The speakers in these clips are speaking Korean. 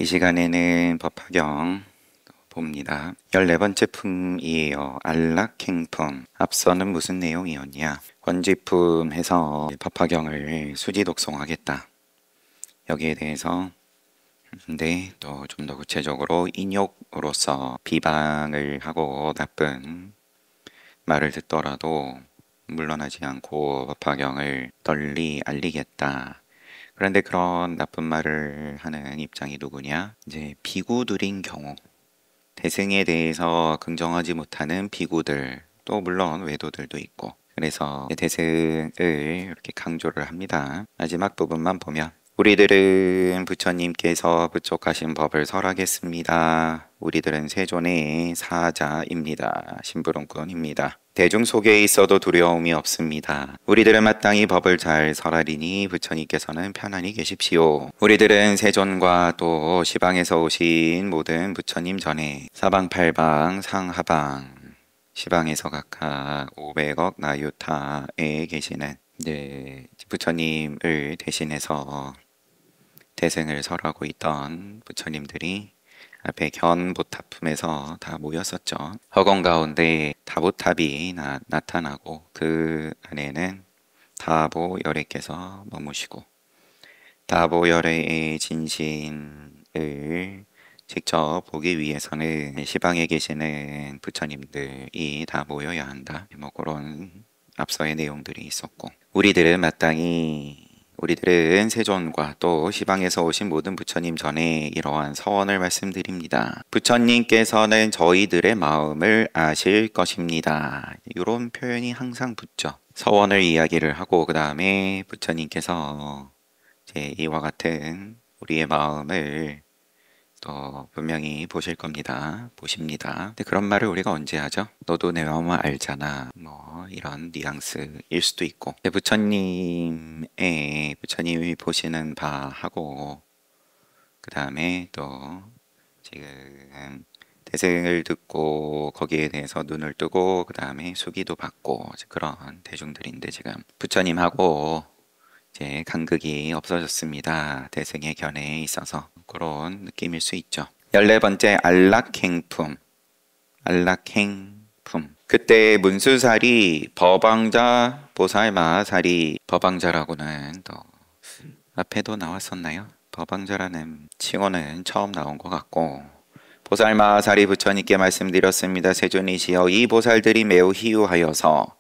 이 시간에는 법화경 봅니다. 14번째 품이에요. 안락행품. 앞서는 무슨 내용이었냐? 권지품 해서 법화경을 수지 독송하겠다. 여기에 대해서 또 좀 더 구체적으로 인욕으로서 비방을 하고 나쁜 말을 듣더라도 물러나지 않고 법화경을 널리 알리겠다. 그런데 그런 나쁜 말을 하는 입장이 누구냐? 이제 비구들인 경우, 대승에 대해서 긍정하지 못하는 비구들, 또 물론 외도들도 있고, 그래서 대승을 이렇게 강조를 합니다. 마지막 부분만 보면 우리들은 부처님께서 부촉하신 법을 설하겠습니다. 우리들은 세존의 사자입니다. 심부름꾼입니다. 대중 속에 있어도 두려움이 없습니다. 우리들은 마땅히 법을 잘 설하리니 부처님께서는 편안히 계십시오. 우리들은 세존과 또 시방에서 오신 모든 부처님 전에 사방팔방 상하방 시방에서 각각 500억 나유타에 계시는 부처님을 대신해서 대승을 설하고 있던 부처님들이 앞에 견보탑품에서 다 모였었죠. 허공 가운데 다보탑이 나타나고 그 안에는 다보열애께서 머무시고 다보열애의 진신을 직접 보기 위해서는 시방에 계시는 부처님들이 다 모여야 한다. 그런 앞서의 내용들이 있었고, 우리들은 세존과 또 시방에서 오신 모든 부처님 전에 이러한 서원을 말씀드립니다. 부처님께서는 저희들의 마음을 아실 것입니다. 이런 표현이 항상 붙죠. 서원을 이야기를 하고 그 다음에 부처님께서 이제 이와 같은 우리의 마음을 또 분명히 보실 겁니다. 보십니다. 근데 그런 말을 우리가 언제 하죠? 너도 내 마음을 알잖아. 이런 뉘앙스일 수도 있고. 부처님이 보시는 바하고 그 다음에 또 지금 대승을 듣고 거기에 대해서 눈을 뜨고 그 다음에 수기도 받고 그런 대중들인데 지금 부처님하고 이제 간극이 없어졌습니다. 대승의 견해에 있어서 그런 느낌일 수 있죠. 14번째 안락행품. 그때 문수살이 법왕자 보살마살이, 법왕자라고는 또 앞에도 나왔었나요? 법왕자라는 칭호는 처음 나온 것 같고, 보살마살이 부처님께 말씀드렸습니다. 세존이시여, 이 보살들이 매우 희유하여서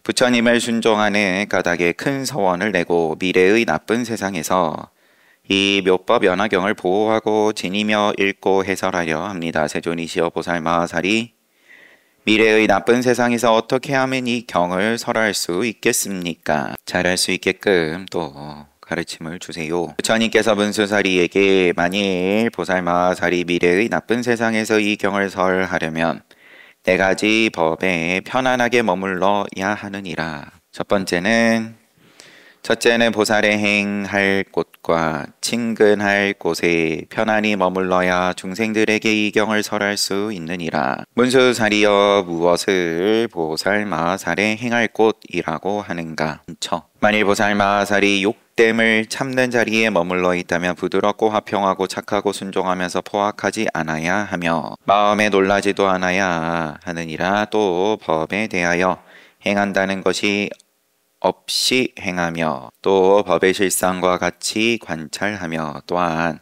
부처님을 순종하는 까닭에 큰 서원을 내고 미래의 나쁜 세상에서 이 묘법 연화경을 보호하고 지니며 읽고 해설하려 합니다. 세존이시여, 보살마살이 미래의 나쁜 세상에서 어떻게 하면 이 경을 설할 수 있겠습니까? 잘할 수 있게끔 또 가르침을 주세요. 부처님께서 문수사리에게 만일 보살마살이 미래의 나쁜 세상에서 이 경을 설하려면 4가지 법에 편안하게 머물러야 하느니라. 첫째는 보살의 행할 곳과 친근할 곳에 편안히 머물러야 중생들에게 이 경을 설할 수 있느니라. 문수사리여, 무엇을 보살마살의 행할 곳이라고 하는가? 만일 보살마살이 욕됨을 참는 자리에 머물러 있다면 부드럽고 화평하고 착하고 순종하면서 포악하지 않아야 하며 마음에 놀라지도 않아야 하느니라. 또 법에 대하여 행한다는 것이 없이 행하며 또 법의 실상과 같이 관찰하며 또한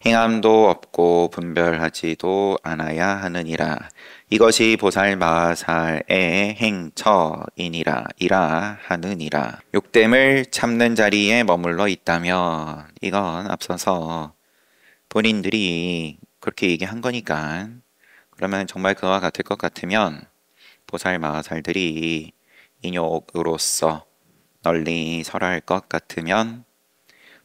행함도 없고 분별하지도 않아야 하느니라. 이것이 보살마살의 행처이니라 하느니라. 욕됨을 참는 자리에 머물러 있다면 이건 앞서서 본인들이 그렇게 얘기한 거니까, 그러면 정말 그와 같을 것 같으면 보살마살들이 인욕으로서 널리 설할 것 같으면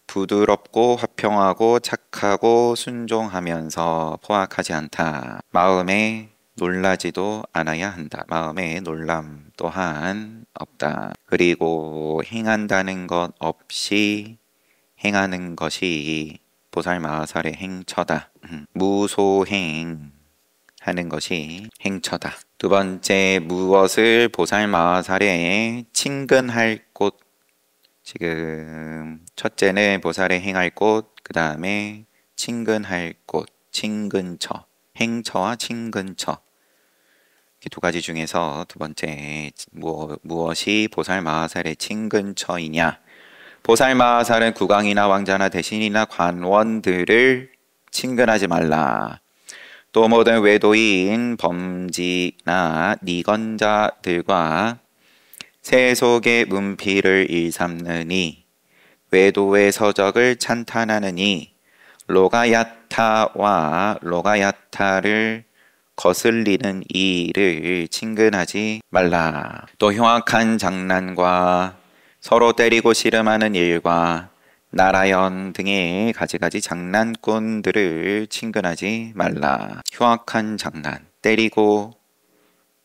부드럽고 화평하고 착하고 순종하면서 포악하지 않다. 마음에 놀라지도 않아야 한다. 마음에 놀람 또한 없다. 그리고 행한다는 것 없이 행하는 것이 보살마살의 행처다. 무소행 하는 것이 행처다. 2번째, 무엇을 보살마살에 친근할 곳. 지금 첫째는 보살의 행할 곳, 그 다음에 친근할 곳, 친근처, 행처와 친근처. 이 두 가지 중에서 두 번째 무엇이 보살마하살의 친근처이냐? 보살마하살은 국왕이나 왕자나 대신이나 관원들을 친근하지 말라. 또 모든 외도인, 범지나 니건자들과 세속의 문필을 일삼느니 외도의 서적을 찬탄하느니 로가야타와 로가야타를 거슬리는 이를 친근하지 말라. 또 흉악한 장난과 서로 때리고 씨름하는 일과 나라연 등의 가지가지 장난꾼들을 친근하지 말라. 흉악한 장난, 때리고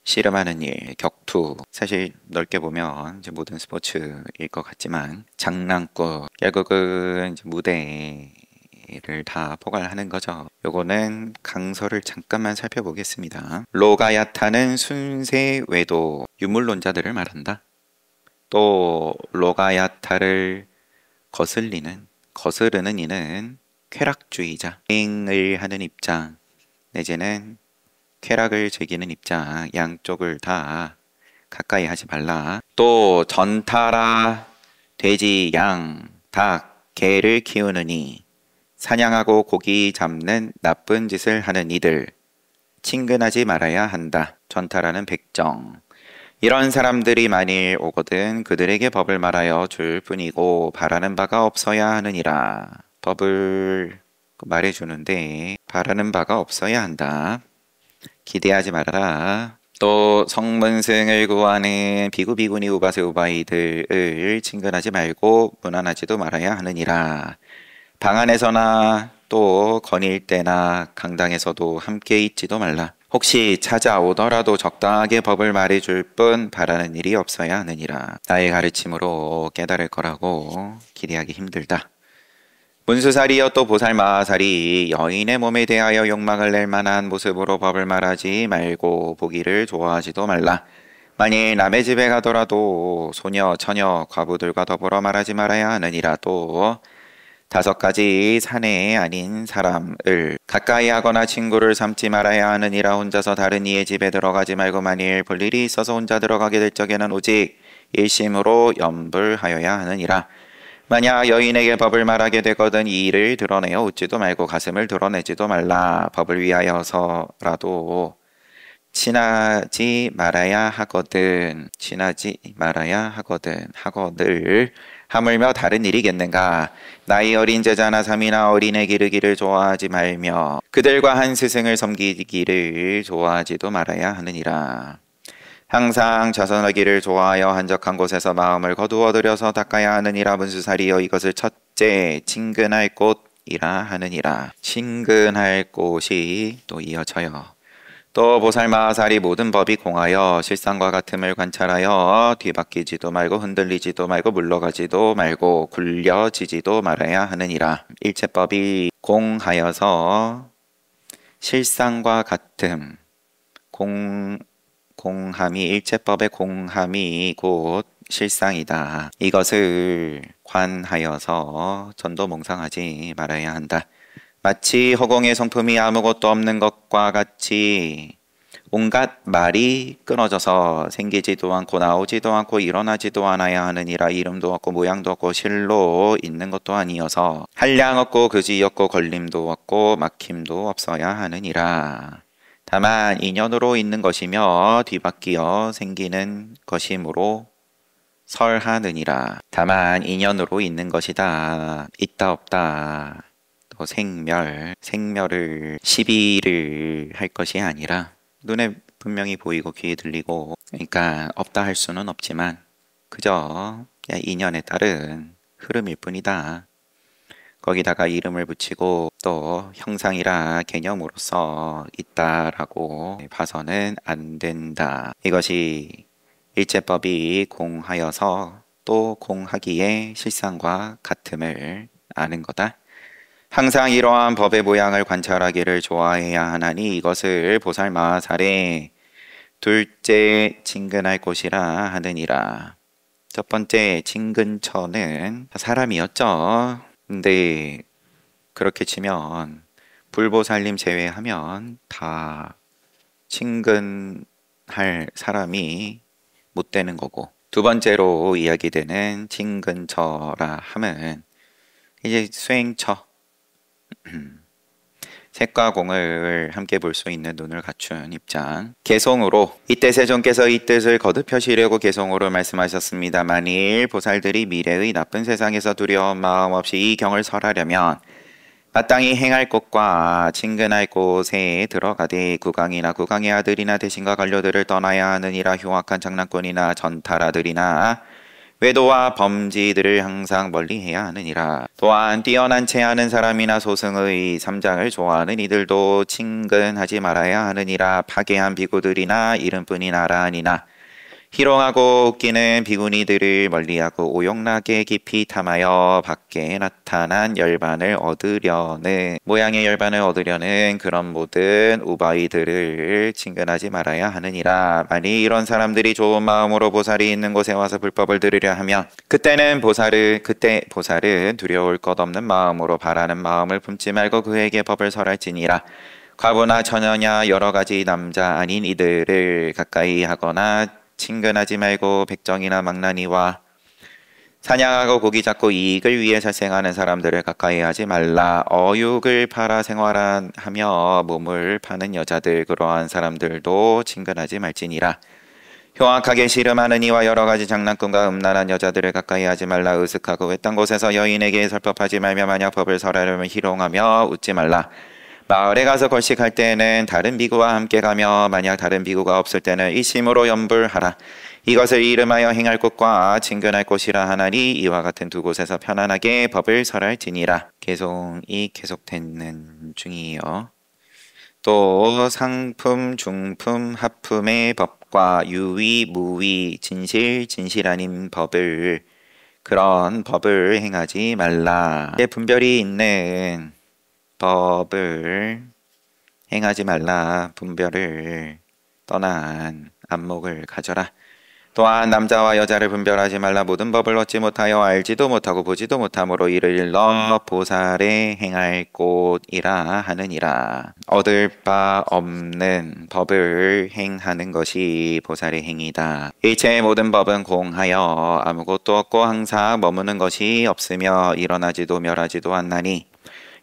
씨름하는 일, 격투. 사실 넓게 보면 이제 모든 스포츠일 것 같지만 장난꾼, 결국은 이제 무대를 다 포괄하는 거죠. 요거는 강서를 잠깐만 살펴보겠습니다. 로가야타는 순세 외도 유물론자들을 말한다. 또 로가야타를 거스르는 이는 쾌락주의자, 행을 하는 입장 내지는 쾌락을 즐기는 입장, 양쪽을 다 가까이 하지 말라. 또 전타라 돼지, 양, 닭, 개를 키우느니 사냥하고 고기 잡는 나쁜 짓을 하는 이들 친근하지 말아야 한다. 전타라는 백정. 이런 사람들이 만일 오거든 그들에게 법을 말하여 줄 뿐이고 바라는 바가 없어야 하느니라. 법을 말해주는데 바라는 바가 없어야 한다. 기대하지 말아라. 또 성문승을 구하는 비구비구니 우바세 우바이들을 친근하지 말고 무난하지도 말아야 하느니라. 방 안에서나 또 거닐 때나 강당에서도 함께 있지도 말라. 혹시 찾아오더라도 적당하게 법을 말해줄 뿐 바라는 일이 없어야 하느니라. 나의 가르침으로 깨달을 거라고 기대하기 힘들다. 문수살이여 또 보살마하살이 여인의 몸에 대하여 욕망을 낼 만한 모습으로 법을 말하지 말고 보기를 좋아하지도 말라. 만일 남의 집에 가더라도 소녀, 처녀, 과부들과 더불어 말하지 말아야 하느니라. 또 5가지 사내 아닌 사람을 가까이 하거나 친구를 삼지 말아야 하느니라. 혼자서 다른 이의 집에 들어가지 말고 만일 볼 일이 있어서 혼자 들어가게 될 적에는 오직 일심으로 염불하여야 하느니라. 만약 여인에게 법을 말하게 되거든 이 일을 드러내어 웃지도 말고 가슴을 드러내지도 말라. 법을 위하여서라도 친하지 말아야 하거든. 하거늘 하물며 다른 일이겠는가. 나이 어린 제자나 삼이나 어린애 기르기를 좋아하지 말며 그들과 한 스승을 섬기기를 좋아하지도 말아야 하느니라. 항상 자선하기를 좋아하여 한적한 곳에서 마음을 거두어 들여서 닦아야 하느니라. 문수살이여 이것을 첫째 친근할 곳이라 하느니라. 친근할 곳이 또 이어져요. 또 보살마하살이 모든 법이 공하여 실상과 같음을 관찰하여 뒤바뀌지도 말고 흔들리지도 말고 물러가지도 말고 굴려지지도 말아야 하느니라. 일체법이 공하여서 실상과 같음, 공함이 일체법의 공함이 곧 실상이다. 이것을 관하여서 전도몽상하지 말아야 한다. 마치 허공의 성품이 아무것도 없는 것과 같이 온갖 말이 끊어져서 생기지도 않고 나오지도 않고 일어나지도 않아야 하느니라. 이름도 없고 모양도 없고 실로 있는 것도 아니어서 한량 없고 그지 없고 걸림도 없고 막힘도 없어야 하느니라. 다만 인연으로 있는 것이며 뒤바뀌어 생기는 것이므로 설하느니라. 다만 인연으로 있는 것이다. 있다 없다. 또 생멸을 시비를 할 것이 아니라 눈에 분명히 보이고 귀에 들리고 그러니까 없다 할 수는 없지만 그저 인연에 따른 흐름일 뿐이다. 거기다가 이름을 붙이고 또 형상이라 개념으로서 있다라고 봐서는 안 된다. 이것이 일체법이 공하여서 또 공하기에 실상과 같음을 아는 거다. 항상 이러한 법의 모양을 관찰하기를 좋아해야 하나니 이것을 보살마하살의 둘째 친근할 곳이라 하느니라. 첫 번째 친근처는 사람이었죠. 근데 그렇게 치면 불보살님 제외하면 다 친근할 사람이 못 되는 거고, 두 번째로 이야기되는 친근처라 함은 이제 수행처, 색과 공을 함께 볼 수 있는 눈을 갖춘 입장. 개송으로 이때 세존께서 이 뜻을 거듭하시려고 개송으로 말씀하셨습니다. 만일 보살들이 미래의 나쁜 세상에서 두려운 마음 없이 이 경을 설하려면 마땅히 행할 곳과 친근할 곳에 들어가되 국왕이나 국왕의 아들이나 대신과 관료들을 떠나야 하느니라. 흉악한 장난꾼이나 전탈아들이나 외도와 범지들을 항상 멀리해야 하느니라. 또한 뛰어난 체하는 사람이나 소승의 삼장을 좋아하는 이들도 친근하지 말아야 하느니라. 파괴한 비구들이나 이름뿐인 아라한이나 희롱하고 웃기는 비구니들을 멀리하고 오용나게 깊이 탐하여 밖에 나타난 열반을 얻으려는 모양의 열반을 얻으려는 그런 모든 우바이들을 친근하지 말아야 하느니라. 만일 이런 사람들이 좋은 마음으로 보살이 있는 곳에 와서 불법을 들으려 하면 그때 보살은 두려울 것 없는 마음으로 바라는 마음을 품지 말고 그에게 법을 설할지니라. 과부나 처녀냐 여러 가지 남자 아닌 이들을 가까이 하거나 친근하지 말고 백정이나 망나니와 사냥하고 고기 잡고 이익을 위해 살생하는 사람들을 가까이 하지 말라. 어육을 팔아 생활하며 몸을 파는 여자들, 그러한 사람들도 친근하지 말지니라. 흉악하게 씨름하는 이와 여러 가지 장난꾼과 음란한 여자들을 가까이 하지 말라. 으슥하고 외딴 곳에서 여인에게 설법하지 말며 만약 법을 설하려면 희롱하며 웃지 말라. 마을에 가서 걸식할 때는 다른 비구와 함께 가며 만약 다른 비구가 없을 때는 일심으로 염불하라. 이것을 이름하여 행할 곳과 친근할 곳이라 하나니 이와 같은 두 곳에서 편안하게 법을 설할지니라. 개송이 계속되는 중이요. 또 상품, 중품, 하품의 법과 유의, 무의, 진실, 진실 아닌 법을 그런 법을 행하지 말라. 분별이 있는 법을 행하지 말라. 분별을 떠난 안목을 가져라. 또한 남자와 여자를 분별하지 말라. 모든 법을 얻지 못하여 알지도 못하고 보지도 못함으로 이를 일러 보살의 행할 곳이라 하느니라. 얻을 바 없는 법을 행하는 것이 보살의 행위다. 일체의 모든 법은 공하여 아무것도 없고 항상 머무는 것이 없으며 일어나지도 멸하지도 않나니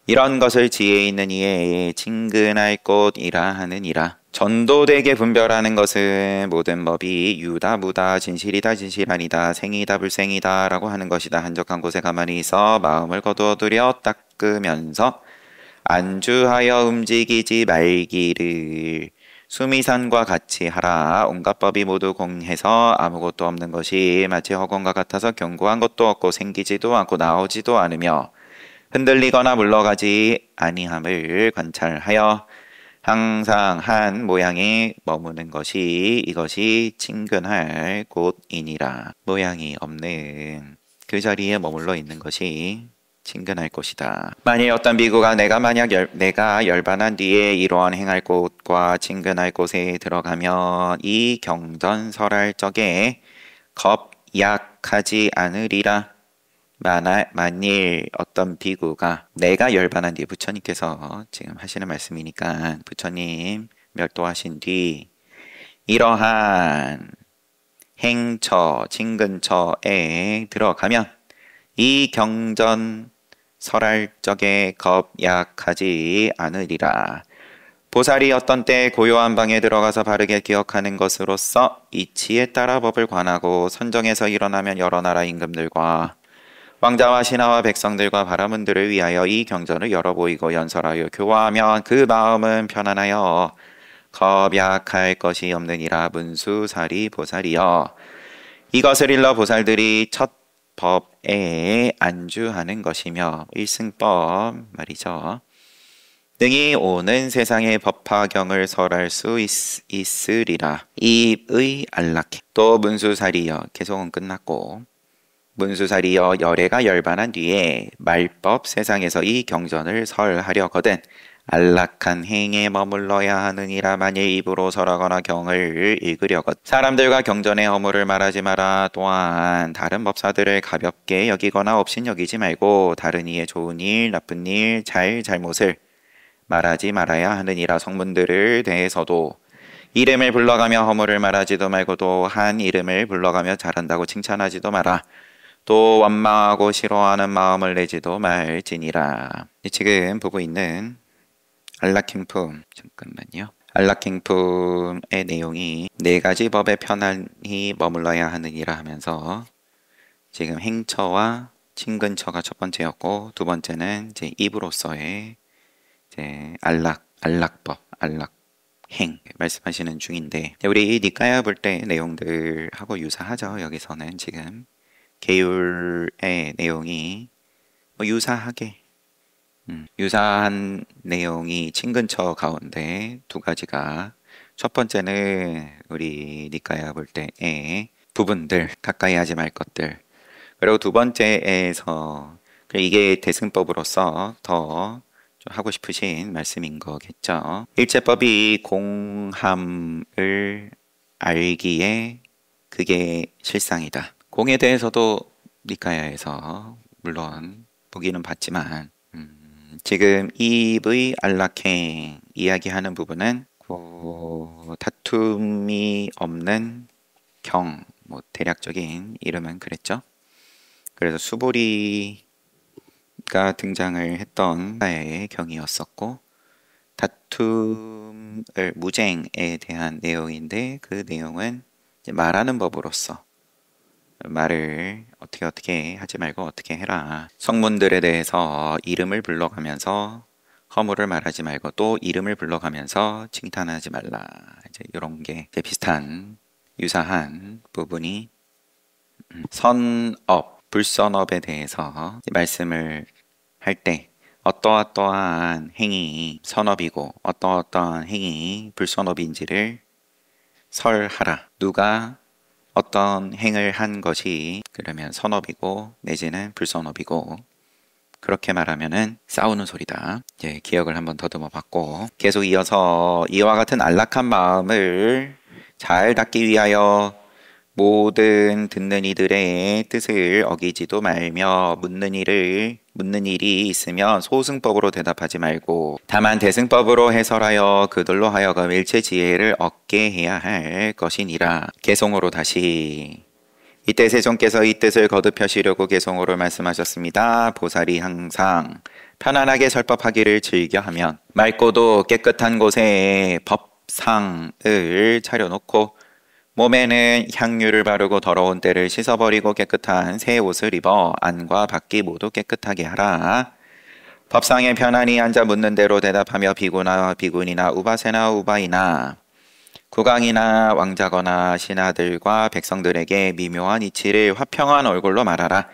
이런 것을 지혜 있는 이에 친근할 곳이라 하느니라. 전도되게 분별하는 것은 모든 법이 유다 무다 진실이다 진실 아니다 생이다 불생이다 라고 하는 것이다. 한적한 곳에 가만히 있어 마음을 거두어들여 닦으면서 안주하여 움직이지 말기를 수미산과 같이 하라. 온갖 법이 모두 공해서 아무것도 없는 것이 마치 허공과 같아서 견고한 것도 없고 생기지도 않고 나오지도 않으며 흔들리거나 물러가지 아니함을 관찰하여 항상 한 모양에 머무는 것이 이것이 친근할 곳이니라. 모양이 없는 그 자리에 머물러 있는 것이 친근할 곳이다. 만일 어떤 비구가 내가 열반한 뒤에 이러한 행할 곳과 친근할 곳에 들어가면 이 경전 설할 적에 겁약하지 않으리라. 만일 어떤 비구가 내가 열반한 뒤에 부처님께서 지금 하시는 말씀이니까 부처님 멸도하신 뒤 이러한 행처, 친근처에 들어가면 이 경전 설할 적에 겁약하지 않으리라. 보살이 어떤 때 고요한 방에 들어가서 바르게 기억하는 것으로서 이치에 따라 법을 관하고 선정해서 일어나면 여러 나라 임금들과 왕자와 신하와 백성들과 바라문들을 위하여 이 경전을 열어보이고 연설하여 교화하면 그 마음은 편안하여 겁약할 것이 없느니라. 문수사리 보살이여, 이것을 일러 보살들이 첫 법에 안주하는 것이며 일승법 말이죠. 등이 오는 세상의 법화경을 설할 수 있으리라. 입의 안락해. 또 문수사리여, 개송은 끝났고 문수사리여, 열애가 열반한 뒤에 말법 세상에서 이 경전을 설하려거든 안락한 행에 머물러야 하느니라. 만일 입으로 설하거나 경을 읽으려고 사람들과 경전의 허물을 말하지 마라. 또한 다른 법사들을 가볍게 여기거나 없인 여기지 말고 다른 이의 좋은 일, 나쁜 일, 잘못을 말하지 말아야 하느니라. 성문들을 대해서도 이름을 불러가며 허물을 말하지도 말고 또 한 이름을 불러가며 잘한다고 칭찬하지도 마라. 또 원망하고 싫어하는 마음을 내지도 말지니라. 지금 보고 있는 안락행품, 잠깐만요. 안락행품의 내용이 네 가지 법에 편안히 머물러야 하느니라 하면서 지금 행처와 친근처가 첫 번째였고 두 번째는 이제 입으로서의 이제 안락법, 안락행 말씀하시는 중인데 우리 니까야 볼 때 내용들하고 유사하죠. 여기서는 지금 계율의 내용이 유사하게 유사한 내용이 친근처 가운데 두 가지가 첫 번째는 우리 니까야 볼 때의 부분들 가까이 하지 말 것들 그리고 두 번째에서 이게 대승법으로서 더 좀 하고 싶으신 말씀인 거겠죠. 일제법이 공함을 알기에 그게 실상이다. 공에 대해서도 니까야에서 물론 보기는 봤지만 지금 입의 안락행 이야기하는 부분은 다툼이 없는 경, 대략적인 이름은 그랬죠. 그래서 수보리가 등장을 했던 나의 경이었었고 다툼을 무쟁에 대한 내용인데 그 내용은 이제 말하는 법으로서 말을 어떻게 하지 말고 어떻게 해라. 성문들에 대해서 이름을 불러가면서 허물을 말하지 말고 또 이름을 불러가면서 칭찬하지 말라. 이제 이런 게 이제 비슷한 유사한 부분이 선업, 불선업에 대해서 말씀을 할 때 어떠어떠한 행위 선업이고 어떠어떠한 행위 불선업인지를 설하라. 누가 어떤 행을 한 것이 그러면 선업이고 내지는 불선업이고 그렇게 말하면은 싸우는 소리다. 이제 기억을 한번 더듬어 봤고 계속 이어서 이와 같은 안락한 마음을 잘 닦기 위하여 모든 듣는 이들의 뜻을 어기지도 말며 묻는 일이 있으면 소승법으로 대답하지 말고 다만 대승법으로 해설하여 그들로 하여금 일체 지혜를 얻게 해야 할 것이니라. 개송으로 다시 이때 세존께서 이 뜻을 거듭하시려고 개송으로 말씀하셨습니다. 보살이 항상 편안하게 설법하기를 즐겨하면 맑고도 깨끗한 곳에 법상을 차려놓고 몸에는 향유를 바르고 더러운 때를 씻어버리고 깨끗한 새 옷을 입어 안과 밖이 모두 깨끗하게 하라. 법상에 편안히 앉아 묻는 대로 대답하며 비군이나 우바세나 우바이나 국왕이나 왕자거나 신하들과 백성들에게 미묘한 이치를 화평한 얼굴로 말하라.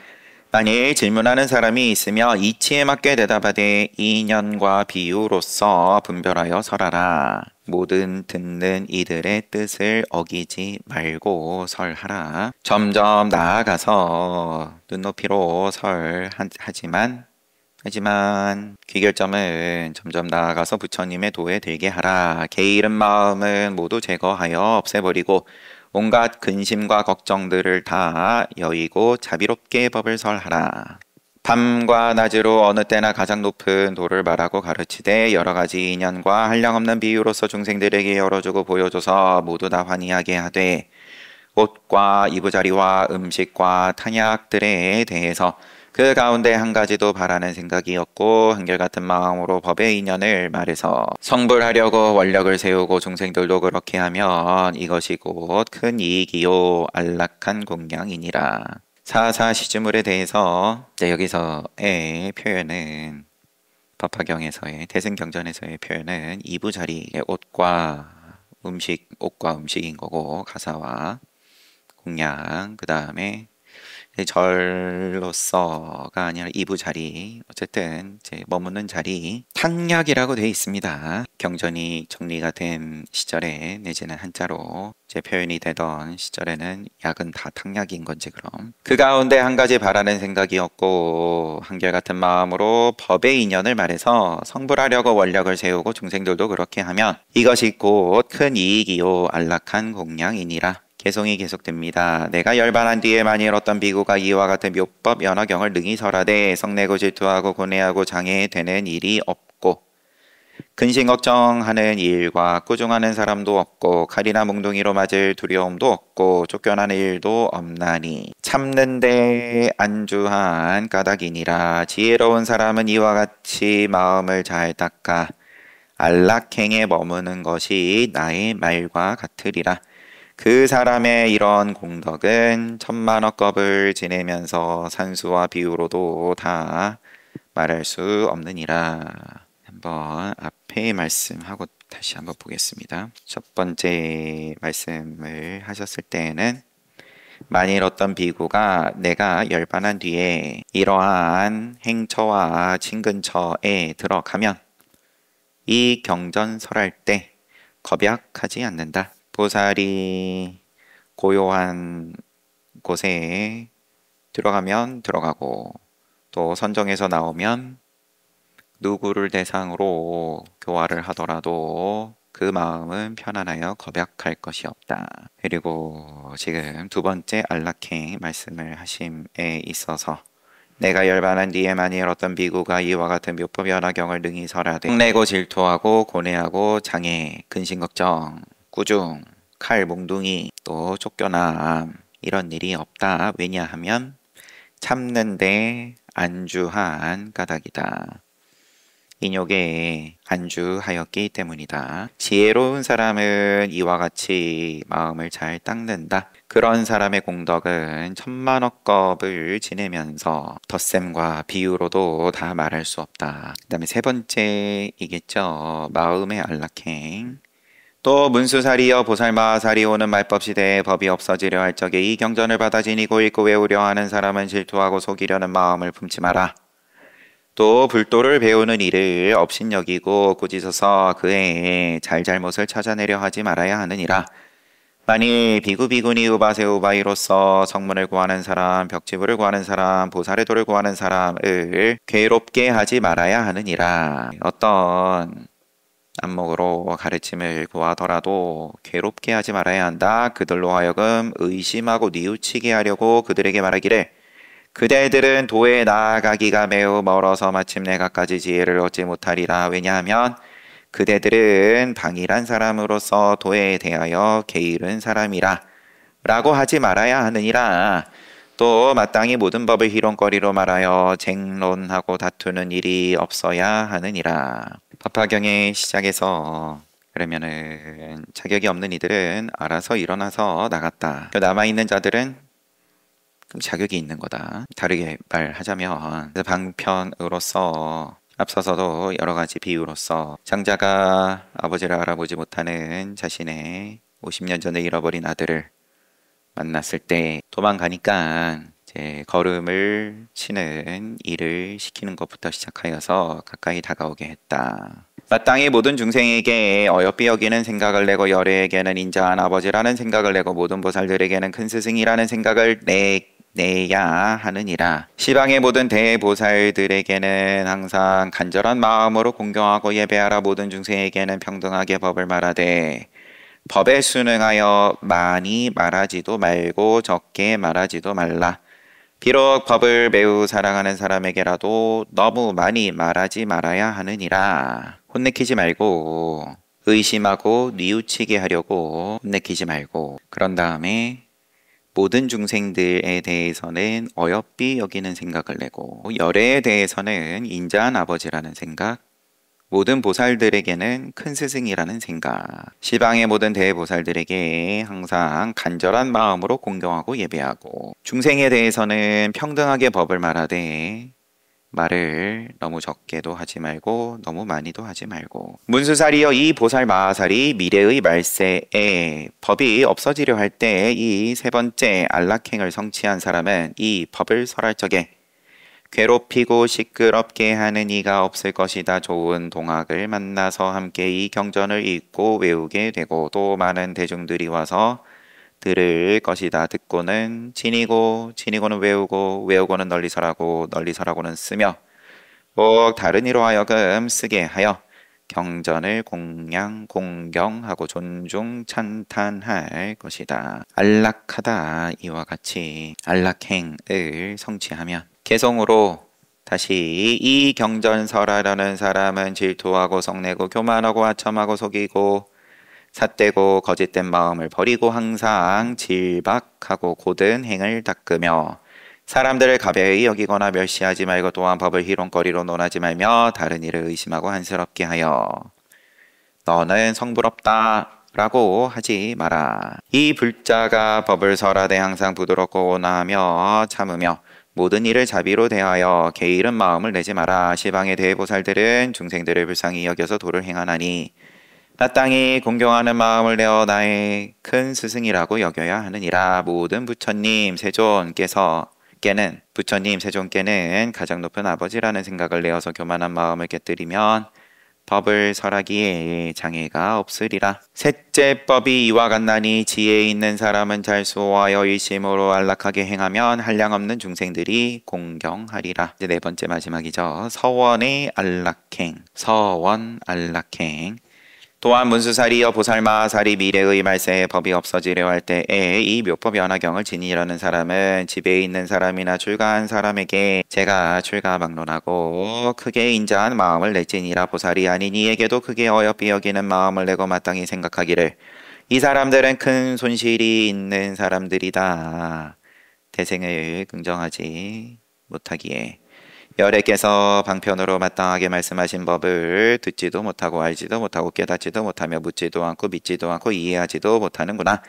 만일 질문하는 사람이 있으며 이치에 맞게 대답하되 인연과 비유로서 분별하여 설하라. 모든 듣는 이들의 뜻을 어기지 말고 설하라. 점점 나아가서 눈높이로 설하지만 귀결점은 점점 나아가서 부처님의 도에 들게 하라. 게으른 마음은 모두 제거하여 없애버리고 온갖 근심과 걱정들을 다 여의고 자비롭게 법을 설하라. 밤과 낮으로 어느 때나 가장 높은 도를 말하고 가르치되 여러 가지 인연과 한량없는 비유로서 중생들에게 열어주고 보여줘서 모두 다 환희하게 하되 옷과 이부자리와 음식과 탄약들에 대해서 그 가운데 한 가지도 바라는 생각이 없고 한결같은 마음으로 법의 인연을 말해서 성불하려고 원력을 세우고 중생들도 그렇게 하면 이것이 곧 큰 이익이요 안락한 공양이니라. 사사시주물에 대해서 여기서의 표현은 법화경에서의 대승경전에서의 표현은 이부자리의 옷과 음식인 거고 가사와 공양 그 다음에 절로서가 아니라 이부자리, 어쨌든 이제 머무는 자리, 탕약이라고 되어 있습니다. 경전이 정리가 된 시절에 내지는 한자로 이제 표현이 되던 시절에는 약은 다 탕약인 건지 그럼. 그 가운데 한 가지 바라는 생각이었고 한결같은 마음으로 법의 인연을 말해서 성불하려고 원력을 세우고 중생들도 그렇게 하면 이것이 곧 큰 이익이요 안락한 공양이니라. 개송이 계속됩니다. 내가 열반한 뒤에 만일 어떤 비구가 이와 같은 묘법 연화경을 능히 설하되 성내고 질투하고 고뇌하고 장애되는 일이 없고 근심 걱정하는 일과 꾸중하는 사람도 없고 칼이나 몽둥이로 맞을 두려움도 없고 쫓겨나는 일도 없나니 참는데 안주한 까닭이니라. 지혜로운 사람은 이와 같이 마음을 잘 닦아 안락행에 머무는 것이 나의 말과 같으리라. 그 사람의 이런 공덕은 천만억겁을 지내면서 산수와 비유로도 다 말할 수 없느니라. 한번 앞에 말씀하고 다시 한번 보겠습니다. 첫 번째 말씀을 하셨을 때에는 만일 어떤 비구가 내가 열반한 뒤에 이러한 행처와 친근처에 들어가면 이 경전설할 때 겁약하지 않는다. 보살이 고요한 곳에 들어가면 들어가고 또 선정에서 나오면 누구를 대상으로 교화를 하더라도 그 마음은 편안하여 겁약할 것이 없다. 그리고 지금 두 번째 안락행 말씀을 하심에 있어서 내가 열반한 뒤에 만일 어떤 비구가 이와 같은 묘법 연화경을 능히 설하되 내고 질투하고 고뇌하고 장애, 근심걱정, 꾸중, 칼, 몽둥이, 또 쫓겨남 이런 일이 없다. 왜냐하면 참는데 안주한 까닭이다. 인욕에 안주하였기 때문이다. 지혜로운 사람은 이와 같이 마음을 잘 닦는다. 그런 사람의 공덕은 천만억겁을 지내면서 덧셈과 비유로도 다 말할 수 없다. 그 다음에 세 번째이겠죠. 마음의 안락행. 또 문수사리여 보살마사리 오는 말법 시대에 법이 없어지려 할 적에 이 경전을 받아 지니고 읽고 외우려 하는 사람은 질투하고 속이려는 마음을 품지 마라. 또 불도를 배우는 일을 업신여기고 꾸짖어서 그의 잘잘못을 찾아내려 하지 말아야 하느니라. 만일 비구 비구니 우바세 우바이로서 성문을 구하는 사람, 벽지부를 구하는 사람, 보살의 도를 구하는 사람을 괴롭게 하지 말아야 하느니라. 어떤 안목으로 가르침을 구하더라도 괴롭게 하지 말아야 한다. 그들로 하여금 의심하고 뉘우치게 하려고 그들에게 말하기를 그대들은 도에 나아가기가 매우 멀어서 마침내 갖가지 지혜를 얻지 못하리라. 왜냐하면 그대들은 방일한 사람으로서 도에 대하여 게으른 사람이라 라고 하지 말아야 하느니라. 또 마땅히 모든 법을 희롱거리로 말하여 쟁론하고 다투는 일이 없어야 하느니라. 법화경의 시작에서 그러면은 자격이 없는 이들은 알아서 일어나서 나갔다. 남아있는 자들은 자격이 있는 거다. 다르게 말하자면 방편으로서 앞서서도 여러 가지 비유로서 장자가 아버지를 알아보지 못하는 자신의 50년 전에 잃어버린 아들을 만났을 때 도망가니까 이제 걸음을 치는 일을 시키는 것부터 시작하여서 가까이 다가오게 했다. 마땅히 모든 중생에게 어여삐 여기는 생각을 내고 열애에게는 인자한 아버지라는 생각을 내고 모든 보살들에게는 큰 스승이라는 생각을 내야 하느니라. 시방의 모든 대보살들에게는 항상 간절한 마음으로 공경하고 예배하라. 모든 중생에게는 평등하게 법을 말하되 법에 순응하여 많이 말하지도 말고 적게 말하지도 말라. 비록 법을 매우 사랑하는 사람에게라도 너무 많이 말하지 말아야 하느니라. 혼내키지 말고 의심하고 뉘우치게 하려고 혼내키지 말고 그런 다음에 모든 중생들에 대해서는 어여삐 여기는 생각을 내고 열애에 대해서는 인자한 아버지라는 생각, 모든 보살들에게는 큰 스승이라는 생각, 시방의 모든 대보살들에게 항상 간절한 마음으로 공경하고 예배하고 중생에 대해서는 평등하게 법을 말하되 말을 너무 적게도 하지 말고 너무 많이도 하지 말고. 문수살이여 이 보살마살이 미래의 말세에 법이 없어지려 할 때 이 세 번째 안락행을 성취한 사람은 이 법을 설할 적에 괴롭히고 시끄럽게 하는 이가 없을 것이다. 좋은 동학을 만나서 함께 이 경전을 읽고 외우게 되고 또 많은 대중들이 와서 들을 것이다. 듣고는 지니고 지니고는 외우고 외우고는 널리설하고 널리설하고는 쓰며 꼭 다른 이로 하여금 쓰게 하여 경전을 공경하고 존중 찬탄할 것이다. 안락하다 이와 같이 안락행을 성취하면 개성으로 다시 이 경전설하려는 사람은 질투하고 성내고 교만하고 아첨하고 속이고 삿되고 거짓된 마음을 버리고 항상 질박하고 고든 행을 닦으며 사람들을 가벼이 여기거나 멸시하지 말고 또한 법을 희롱거리로 논하지 말며 다른 이를 의심하고 한스럽게 하여 너는 성부럽다 라고 하지 마라. 이 불자가 법을 설하되 항상 부드럽고 온화하며 참으며 모든 일을 자비로 대하여 게으른 마음을 내지 마라. 시방의 대보살들은 중생들을 불쌍히 여겨서 도를 행하나니 마땅히 공경하는 마음을 내어 나의 큰 스승이라고 여겨야 하느니라. 모든 부처님 세존께는 가장 높은 아버지라는 생각을 내어서 교만한 마음을 깨뜨리면 법을 설하기에 장애가 없으리라. 셋째 법이 이와 같나니 지혜 있는 사람은 잘 수호하여 일심으로 안락하게 행하면 한량없는 중생들이 공경하리라. 이제 네 번째 마지막이죠. 서원의 안락행. 서원 안락행. 또한 문수살이여 보살마살이 미래의 말세에 법이 없어지려 할 때에 이 묘법 연화경을 지니려는 사람은 집에 있는 사람이나 출가한 사람에게 제가 출가막론하고 크게 인자한 마음을 내지니라. 보살이 아닌 이에게도 크게 어여삐 여기는 마음을 내고 마땅히 생각하기를 이 사람들은 큰 손실이 있는 사람들이다. 태생을 긍정하지 못하기에 열애께서 방편으로 마땅하게 말씀하신 법을 듣지도 못하고 알지도 못하고 깨닫지도 못하며 묻지도 않고 믿지도 않고 이해하지도 못하는구나.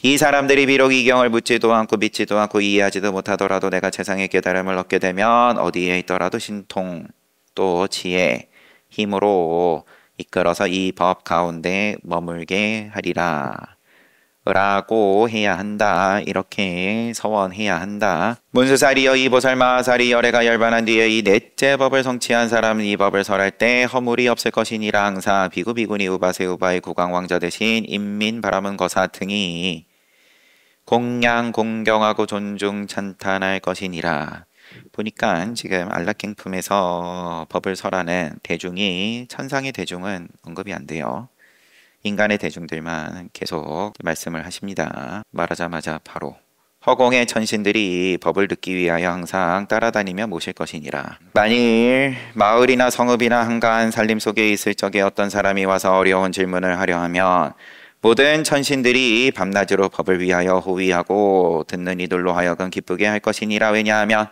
이 사람들이 비록 이 경을 묻지도 않고 믿지도 않고 이해하지도 못하더라도 내가 세상의 깨달음을 얻게 되면 어디에 있더라도 신통 또 지혜 힘으로 이끌어서 이 법 가운데 머물게 하리라. 라고 해야 한다. 이렇게 서원해야 한다. 문수살이여 이 보살마살이 열애가 열반한 뒤에 이 넷째 법을 성취한 사람은 이 법을 설할 때 허물이 없을 것이니라. 항상 비구 비구니 우바세 우바의 국왕왕자 대신 인민 바라문 거사 등이 공경하고 존중 찬탄할 것이니라. 보니까 지금 안락행품에서 법을 설하는 대중이 천상의 대중은 언급이 안 돼요. 인간의 대중들만 계속 말씀을 하십니다. 말하자마자 바로 허공의 천신들이 법을 듣기 위하여 항상 따라다니며 모실 것이니라. 만일 마을이나 성읍이나 한가한 살림 속에 있을 적에 어떤 사람이 와서 어려운 질문을 하려 하면 모든 천신들이 밤낮으로 법을 위하여 호위하고 듣는 이들로 하여금 기쁘게 할 것이니라. 왜냐하면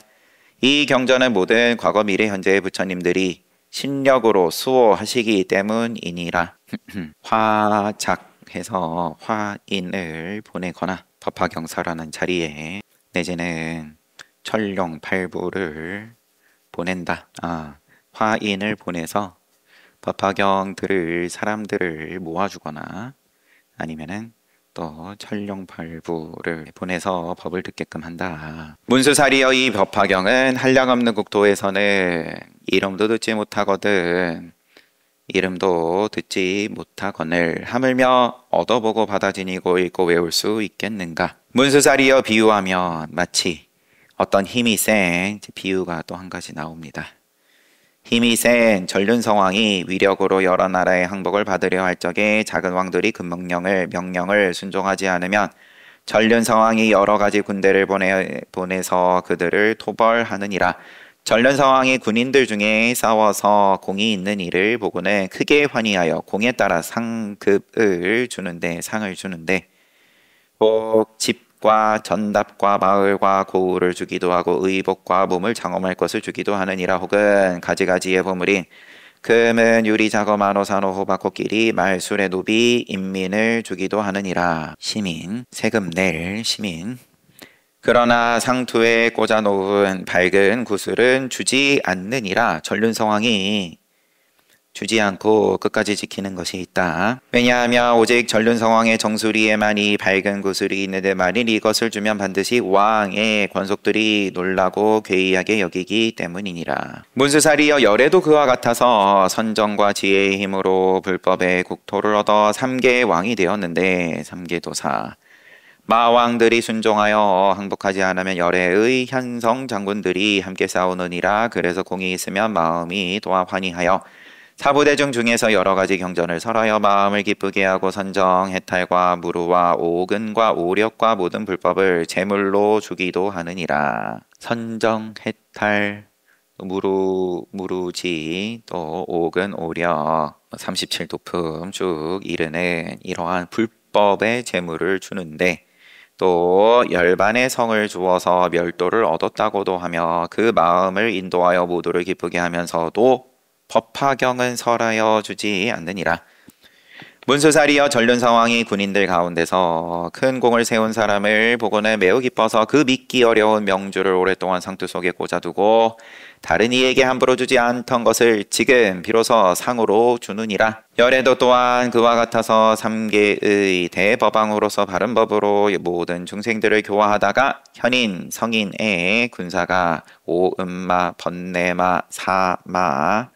이 경전은 모든 과거 미래 현재의 부처님들이 신력으로 수호하시기 때문이니라. 화작해서 화인을 보내거나 법화경사라는 자리에 내지는 천룡팔부를 보낸다. 화인을 보내서 법화경 들을 사람들을 모아주거나 아니면은 또 천룡팔부를 보내서 법을 듣게끔 한다. 문수살이여 이 법화경은 한량없는 국토에서는 이름도 듣지 못하거든 이름도 듣지 못하거늘 하물며 얻어보고 받아지니고 읽고 외울 수 있겠는가. 문수살이여 비유하면 마치 어떤 힘이 센 비유가 또 한 가지 나옵니다. 힘이 센 전륜성왕이 위력으로 여러 나라의 항복을 받으려 할 적에 작은 왕들이 그 명령을 순종하지 않으면 전륜성왕이 여러 가지 군대를 보내서 그들을 토벌하느니라. 전륜성왕이 군인들 중에 싸워서 공이 있는 이를 보고는 크게 환희하여 공에 따라 상을 주는데 꼭 집과 전답과 마을과 고우를 주기도 하고 의복과 몸을 장엄할 것을 주기도 하느니라. 혹은 가지가지의 보물인 금은 유리 자검 안호산호 호박 코끼리 말술의 노비 인민을 주기도 하느니라. 시민 세금 낼 시민 그러나 상투에 꽂아놓은 밝은 구슬은 주지 않느니라. 전륜 성왕이 주지 않고 끝까지 지키는 것이 있다. 왜냐하면 오직 전륜 성왕의 정수리에만 이 밝은 구슬이 있는데 만일 이것을 주면 반드시 왕의 권속들이 놀라고 괴이하게 여기기 때문이니라. 문수살이여 열애도 그와 같아서 선정과 지혜의 힘으로 불법의 국토를 얻어 3개의 왕이 되었는데 3개 도사 마왕들이 순종하여 항복하지 않으면 열애의 현성 장군들이 함께 싸우느니라. 그래서 공이 있으면 마음이 또한 환희하여 사부대중 중에서 여러 가지 경전을 설하여 마음을 기쁘게 하고 선정, 해탈과 무루와 오근과 오력과 모든 불법을 제물로 주기도 하느니라. 선정, 해탈, 무루지, 또 오근, 오력, 37도품 쭉 이르는 이러한 불법의 제물을 주는데 또 열반의 성을 주어서 멸도를 얻었다고도 하며 그 마음을 인도하여 모두를 기쁘게 하면서도 법화경은 설하여 주지 않느니라. 문수살이여 전륜 성왕이 군인들 가운데서 큰 공을 세운 사람을 보고는 매우 기뻐서 그 믿기 어려운 명주를 오랫동안 상투 속에 꽂아두고 다른 이에게 함부로 주지 않던 것을 지금 비로소 상으로 주느니라. 열애도 또한 그와 같아서 3개의 대법왕으로서 바른 법으로 모든 중생들을 교화하다가 현인 성인의 군사가 오음마, 번뇌마, 사마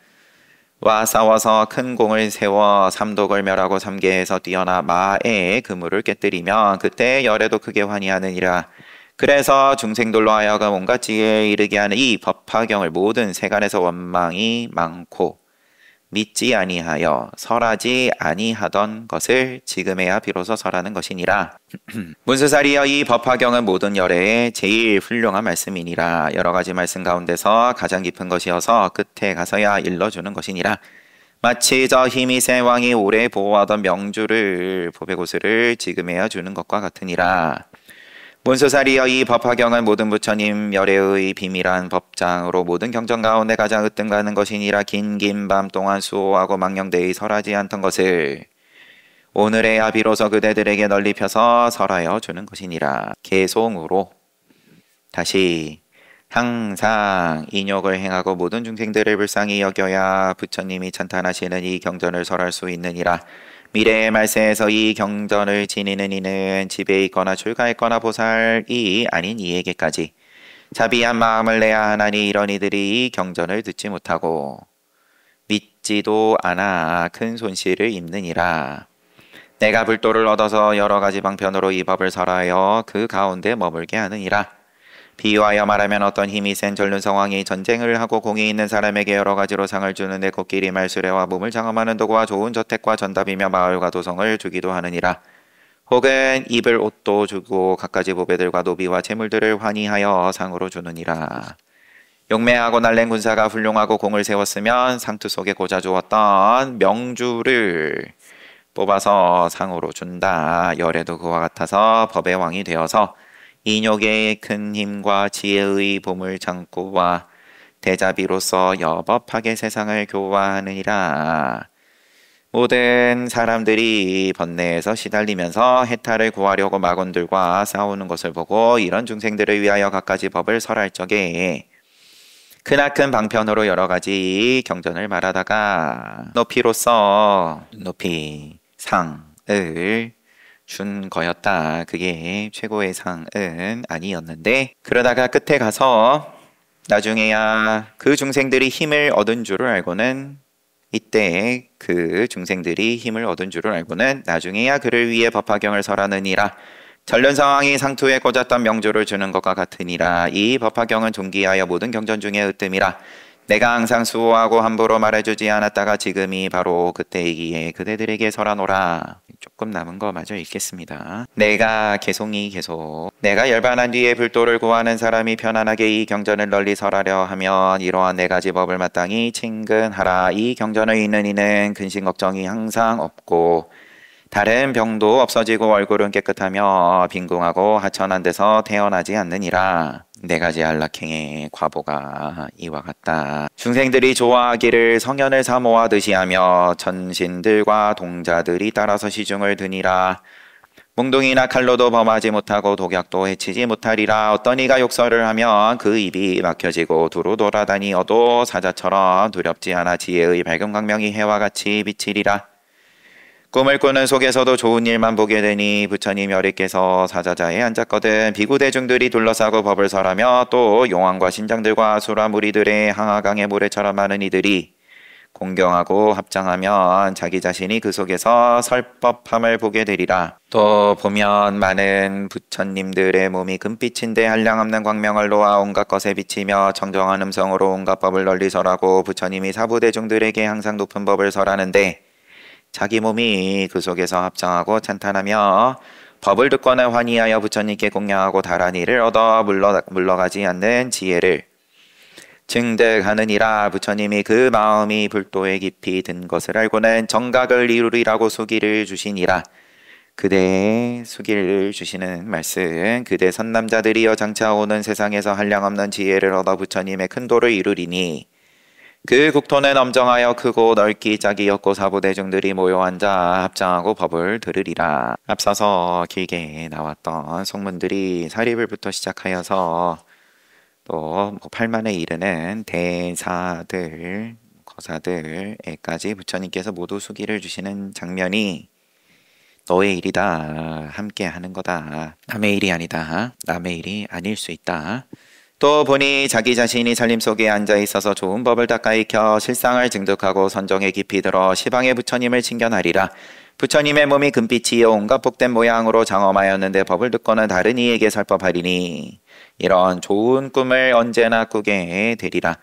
와 싸워서 큰 공을 세워 삼독을 멸하고 3계에서 뛰어나 마의 그물을 깨뜨리면 그때 열애도 크게 환희하느니라. 그래서 중생들로 하여금 온갖 지혜에 이르게 하는 이 법화경을 모든 세간에서 원망이 많고 믿지 아니하여 설하지 아니하던 것을 지금에야 비로소 설하는 것이니라. 문수살이여 이 법화경은 모든 열애의 제일 훌륭한 말씀이니라. 여러 가지 말씀 가운데서 가장 깊은 것이어서 끝에 가서야 일러주는 것이니라. 마치 저 힘이 센 왕이 오래 보호하던 명주를 보배고스를 지금에야 주는 것과 같으니라. 문수살이여 이 법화경은 모든 부처님 열애의 비밀한 법장으로 모든 경전 가운데 가장 으뜸가는 것이니라. 긴 밤 동안 수호하고 망령되이 설하지 않던 것을 오늘에야 비로소 그대들에게 널리 펴서 설하여 주는 것이니라. 개송으로 다시 항상 인욕을 행하고 모든 중생들을 불쌍히 여겨야 부처님이 찬탄하시는 이 경전을 설할 수 있느니라. 미래의 말세에서 이 경전을 지니는 이는 집에 있거나 출가했거나 보살이 아닌 이에게까지 자비한 마음을 내야 하나니 이런 이들이 이 경전을 듣지 못하고 믿지도 않아 큰 손실을 입느니라. 내가 불도를 얻어서 여러 가지 방편으로 이 법을 설하여 그 가운데 머물게 하느니라. 비유하여 말하면 어떤 힘이 센 전륜 성왕이 전쟁을 하고 공이 있는 사람에게 여러 가지로 상을 주는데 코끼리 말수레와 몸을 장엄하는 도구와 좋은 저택과 전답이며 마을과 도성을 주기도 하느니라. 혹은 입을 옷도 주고 갖가지 보배들과 노비와 재물들을 환희하여 상으로 주느니라. 용맹하고 날랜 군사가 훌륭하고 공을 세웠으면 상투 속에 꽂아주었던 명주를 뽑아서 상으로 준다. 열애도 그와 같아서 법의 왕이 되어서 인욕의 큰 힘과 지혜의 보물 창고와 대자비로서 여법하게 세상을 교화하느니라. 모든 사람들이 번뇌에서 시달리면서 해탈을 구하려고 마곤들과 싸우는 것을 보고 이런 중생들을 위하여 갖가지 법을 설할 적에 크나큰 방편으로 여러 가지 경전을 말하다가 높이로서 높이 상을 준 거였다. 그게 최고의 상은 아니었는데 그러다가 끝에 가서 나중에야 그 중생들이 힘을 얻은 줄을 알고는 이때 그 중생들이 힘을 얻은 줄을 알고는 나중에야 그를 위해 법화경을 설하느니라. 전륜성왕이 상투에 꽂았던 명주를 주는 것과 같으니라. 이 법화경은 존귀하여 모든 경전 중에 으뜸이라. 내가 항상 수호하고 함부로 말해주지 않았다가 지금이 바로 그때이기에 그대들에게 설하노라. 조금 남은 거 마저 읽겠습니다. 내가 개송이 계속 내가 열반한 뒤에 불도를 구하는 사람이 편안하게 이 경전을 널리 설하려 하면 이러한 네 가지 법을 마땅히 친근하라. 이 경전을 읽는 이는 근심 걱정이 항상 없고 다른 병도 없어지고 얼굴은 깨끗하며 빈궁하고 하천한 데서 태어나지 않느니라. 네 가지 안락행의 과보가 이와 같다. 중생들이 좋아하기를 성현을 사모하듯이 하며 천신들과 동자들이 따라서 시중을 드니라. 몽둥이나 칼로도 범하지 못하고 독약도 해치지 못하리라. 어떤 이가 욕설을 하면 그 입이 막혀지고 두루 돌아다니어도 사자처럼 두렵지 않아 지혜의 밝은 광명이 해와 같이 비치리라. 꿈을 꾸는 속에서도 좋은 일만 보게 되니 부처님 여리께서 사자자에 앉았거든. 비구 대중들이 둘러싸고 법을 설하며 또 용왕과 신장들과 수라 무리들의 항하강의 모래처럼 많은 이들이 공경하고 합장하면 자기 자신이 그 속에서 설법함을 보게 되리라. 또 보면 많은 부처님들의 몸이 금빛인데 한량없는 광명을 놓아 온갖 것에 비치며 청정한 음성으로 온갖 법을 널리 설하고 부처님이 사부대중들에게 항상 높은 법을 설하는데 자기 몸이 그 속에서 합장하고 찬탄하며 법을 듣거나 환희하여 부처님께 공양하고 다란 이를 얻어 물러가지 않는 지혜를 증득하느니라. 부처님이 그 마음이 불도에 깊이 든 것을 알고는 정각을 이루리라고 수기를 주시니라. 그대의 수기를 주시는 말씀. 그대 선남자들이여 장차 오는 세상에서 한량없는 지혜를 얻어 부처님의 큰 도를 이루리니 그 국토는 엄정하여 크고 넓기 짝이었고 사부대중들이 모여 앉아 합장하고 법을 들으리라. 앞서서 길게 나왔던 속문들이 사리불부터 시작하여서 또 8만에 이르는 대사들, 거사들에까지 부처님께서 모두 수기를 주시는 장면이 너의 일이다. 함께 하는 거다. 남의 일이 아니다. 남의 일이 아닐 수 있다. 또 보니 자기 자신이 살림 속에 앉아 있어서 좋은 법을 닦아 익혀 실상을 증득하고 선정에 깊이 들어 시방의 부처님을 칭견하리라. 부처님의 몸이 금빛이요 온갖 복된 모양으로 장엄하였는데 법을 듣고는 다른 이에게 설법하리니 이런 좋은 꿈을 언제나 꾸게 되리라.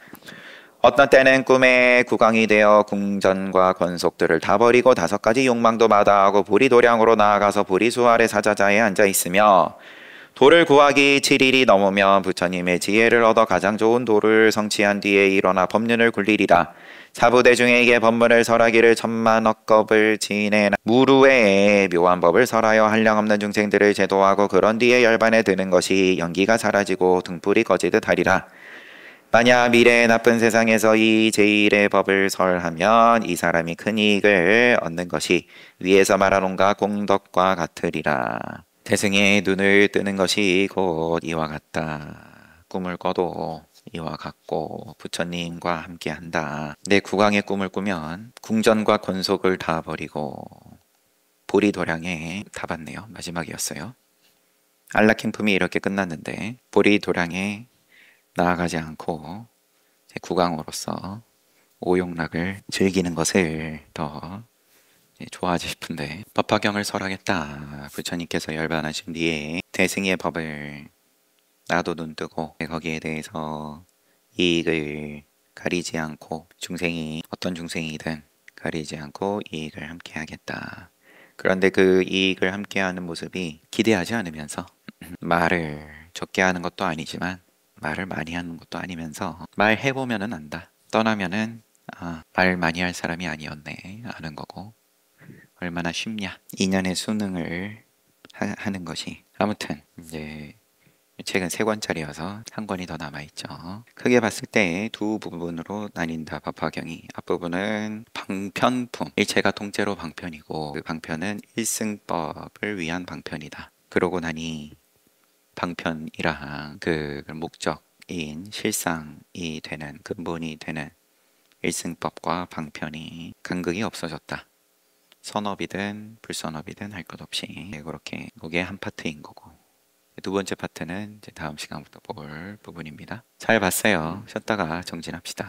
어떤 때는 꿈에 국왕이 되어 궁전과 권속들을 다 버리고 5가지 욕망도 마다하고 보리도량으로 나아가서 보리수 아래 사자자에 앉아 있으며 도를 구하기 7일이 넘으면 부처님의 지혜를 얻어 가장 좋은 도를 성취한 뒤에 일어나 법륜을 굴리리라. 사부대중에게 법문을 설하기를 천만억 겁을 지내나 무루에 묘한 법을 설하여 한량없는 중생들을 제도하고 그런 뒤에 열반에 드는 것이 연기가 사라지고 등불이 꺼지듯 하리라. 만약 미래의 나쁜 세상에서 이 제1의 법을 설하면 이 사람이 큰 이익을 얻는 것이 위에서 말한 온갖 공덕과 같으리라. 태승의 눈을 뜨는 것이 곧 이와 같다. 꿈을 꿔도 이와 같고 부처님과 함께한다. 내 국왕의 꿈을 꾸면 궁전과 권속을 다 버리고 보리도량에 다 봤네요. 마지막이었어요. 안락행품이 이렇게 끝났는데 보리도량에 나아가지 않고 국왕으로서 오용락을 즐기는 것을 더 좋아하지 싶은데 법화경을 설하겠다. 부처님께서 열반하신 뒤에 대승의 법을 나도 눈뜨고 거기에 대해서 이익을 가리지 않고 중생이 어떤 중생이든 가리지 않고 이익을 함께 하겠다. 그런데 그 이익을 함께하는 모습이 기대하지 않으면서 말을 적게 하는 것도 아니지만 말을 많이 하는 것도 아니면서 말해보면은 안다. 떠나면은 말 많이 할 사람이 아니었네 아는 거고 얼마나 쉽냐. 2년의 수능을 하는 것이. 아무튼 이제 책은 3권짜리여서 한 권이 더 남아있죠. 크게 봤을 때 두 부분으로 나뉜다. 법화경이. 앞부분은 방편품. 일체가 통째로 방편이고 그 방편은 일승법을 위한 방편이다. 그러고 나니 방편이라 그 목적인 실상이 되는 근본이 되는 일승법과 방편이 간극이 없어졌다. 선업이든 불선업이든 할 것 없이 그렇게 그게 한 파트인 거고 두 번째 파트는 이제 다음 시간부터 볼 부분입니다. 잘 봤어요. 쉬었다가 정진합시다.